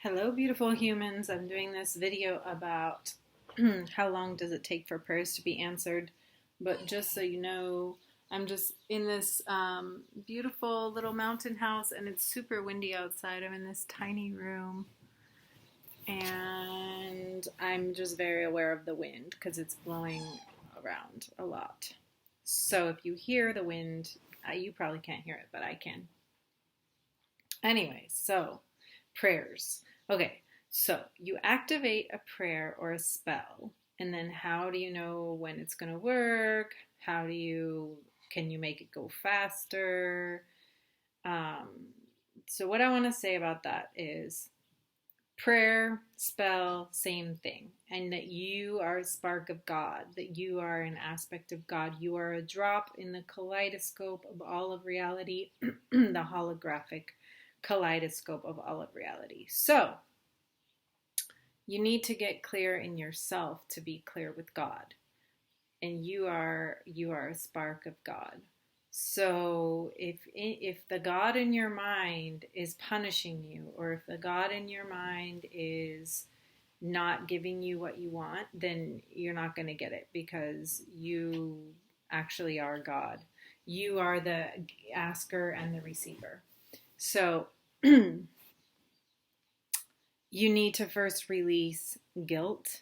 Hello, beautiful humans. I'm doing this video about how long does it take for prayers to be answered. But just so you know, I'm just in this beautiful little mountain house and it's super windy outside. I'm in this tiny room and I'm just very aware of the wind because it's blowing around a lot. So if you hear the wind, you probably can't hear it, but I can. Anyway, so prayers. Okay, so you activate a prayer or a spell, and then how do you know when it's going to work? Can you make it go faster? Um, so, what I want to say about that is prayer, spell, same thing. And that you are a spark of God, that you are an aspect of God. You are a drop in the kaleidoscope of all of reality, the holographic kaleidoscope of all of reality. So, you need to get clear in yourself to be clear with God. And you are a spark of God. So if the God in your mind is punishing you, or if the God in your mind is not giving you what you want, then you're not going to get it because you actually are God. You are the asker and the receiver. So you need to first release guilt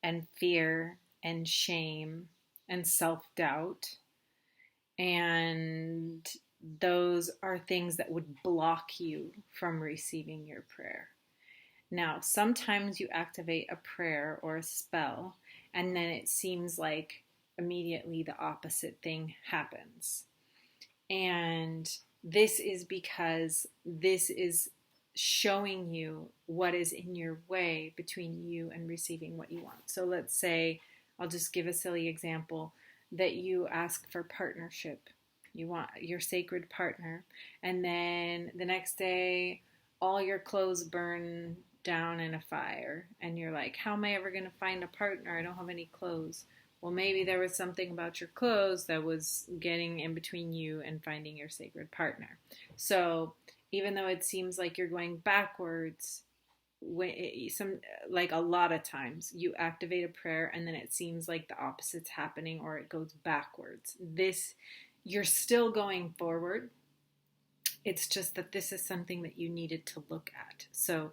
and fear and shame and self-doubt. And those are things that would block you from receiving your prayer. Now, sometimes you activate a prayer or a spell, and then it seems like immediately the opposite thing happens. And this is because this is showing you what is in your way between you and receiving what you want. So let's say, I'll just give a silly example, that you ask for partnership. You want your sacred partner, and then the next day all your clothes burn down in a fire, and you're like, how am I ever going to find a partner? I don't have any clothes. Well, maybe there was something about your clothes that was getting in between you and finding your sacred partner. So even though it seems like you're going backwards, like a lot of times you activate a prayer and then it seems like the opposite's happening or it goes backwards. You're still going forward. It's just that this is something that you needed to look at. So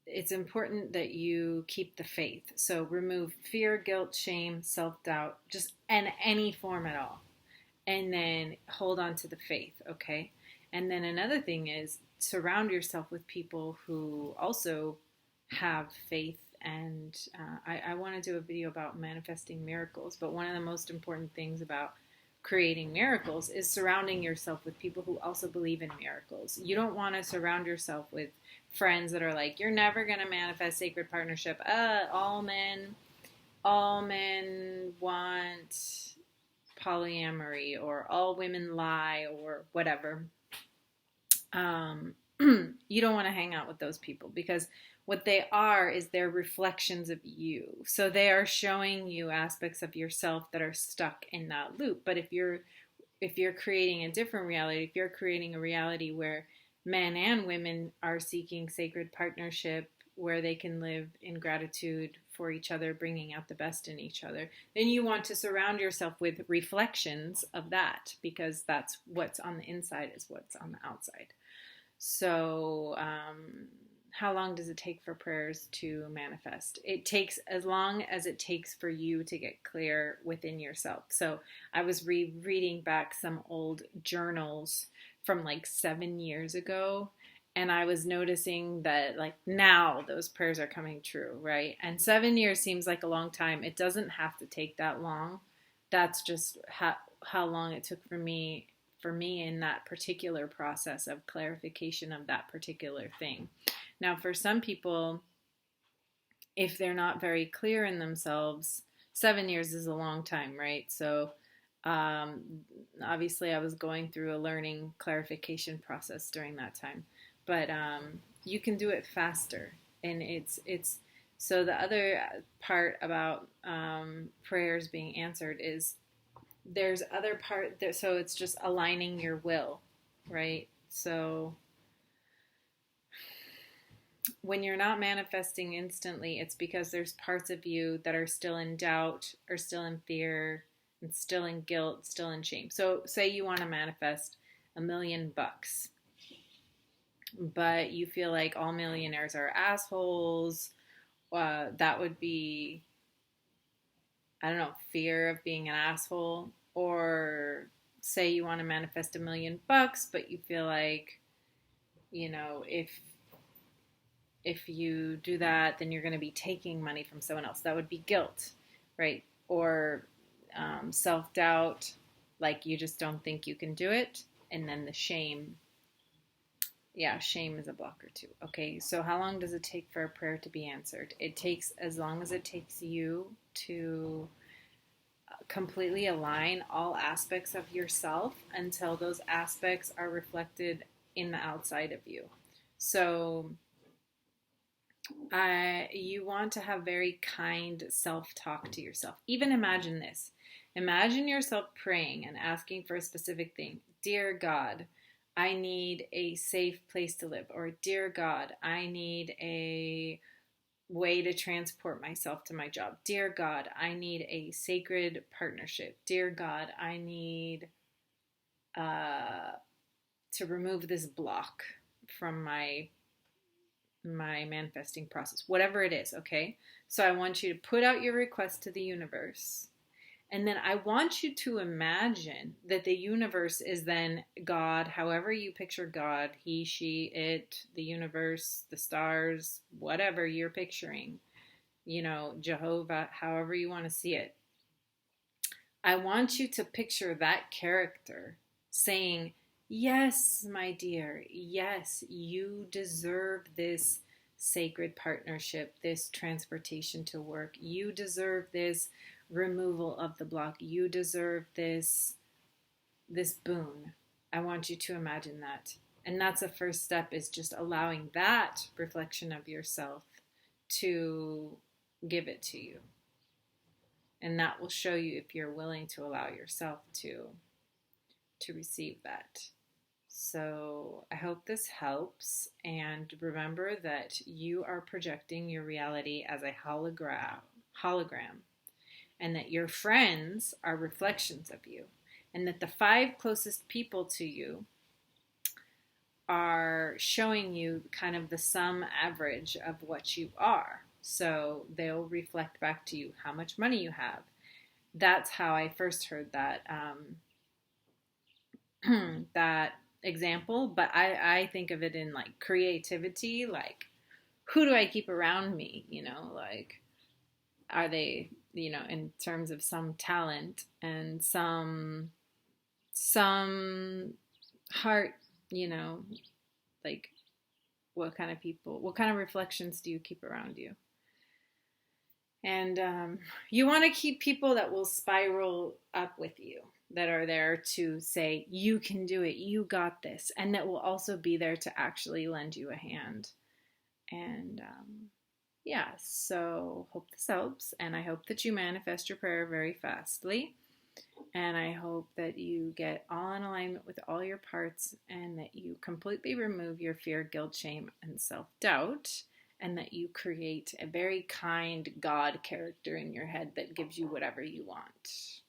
it's important that you keep the faith. So remove fear, guilt, shame, self-doubt, just in any form at all. And then hold on to the faith, okay? And then another thing is surround yourself with people who also have faith. And I want to do a video about manifesting miracles, but one of the most important things about creating miracles is surrounding yourself with people who also believe in miracles. You don't want to surround yourself with friends that are like, you're never going to manifest sacred partnership. All men want polyamory, or all women lie, or whatever. You don't want to hang out with those people, because what they are is they're reflections of you. So they are showing you aspects of yourself that are stuck in that loop. But if you're creating a different reality, if you're creating a reality where men and women are seeking sacred partnership, where they can live in gratitude for each other, bringing out the best in each other, then you want to surround yourself with reflections of that, because that's what's on the inside is what's on the outside. So, how long does it take for prayers to manifest? It takes as long as it takes for you to get clear within yourself. So I was reading back some old journals from like 7 years ago, and I was noticing that like now those prayers are coming true, right? And 7 years seems like a long time. It doesn't have to take that long. That's just how long it took for me in that particular process of clarification of that particular thing. Now, for some people, if they're not very clear in themselves, 7 years is a long time, right? So obviously I was going through a learning clarification process during that time, but you can do it faster. And it's so the other part about prayers being answered is there's other part there, so it's just aligning your will, right? So when you're not manifesting instantly, it's because there's parts of you that are still in doubt or still in fear and still in guilt, still in shame. So say you want to manifest $1,000,000, but you feel like all millionaires are assholes. That would be, I don't know, fear of being an asshole. Or say you want to manifest $1,000,000, but you feel like, if you do that, then you're going to be taking money from someone else. That would be guilt, right? Or self-doubt, like you just don't think you can do it. And then the shame. Yeah, shame is a blocker too. Okay, so how long does it take for a prayer to be answered? It takes as long as it takes you to completely align all aspects of yourself until those aspects are reflected in the outside of you. So you want to have very kind self-talk to yourself. Even imagine this. Imagine yourself praying and asking for a specific thing. Dear God, I need a safe place to live. Or, dear God, I need a way to transport myself to my job. Dear God, I need a sacred partnership. Dear God, I need to remove this block from my manifesting process, whatever it is, okay? So I want you to put out your request to the universe. And then I want you to imagine that the universe is then God, however you picture God, he, she, it, the universe, the stars, whatever you're picturing, Jehovah, however you want to see it. I want you to picture that character saying, yes, my dear, yes, you deserve this sacred partnership, this transportation to work. You deserve this removal of the block. You deserve this boon. I want you to imagine that. And that's the first step, is just allowing that reflection of yourself to give it to you. And that will show you if you're willing to allow yourself to receive that. So I hope this helps. And remember that you are projecting your reality as a hologram, and that your friends are reflections of you, and that the 5 closest people to you are showing you kind of the sum average of what you are. So they'll reflect back to you how much money you have. That's how I first heard that that example. But I think of it in like creativity, like who do I keep around me? Like, are they, in terms of some talent and some heart, like what kind of reflections do you keep around you? And you want to keep people that will spiral up with you, that are there to say, you can do it, you got this, and that will also be there to actually lend you a hand. And yeah, so hope this helps, and I hope that you manifest your prayer very fastly. And I hope that you get all in alignment with all your parts, and that you completely remove your fear, guilt, shame, and self-doubt, and that you create a very kind God character in your head that gives you whatever you want.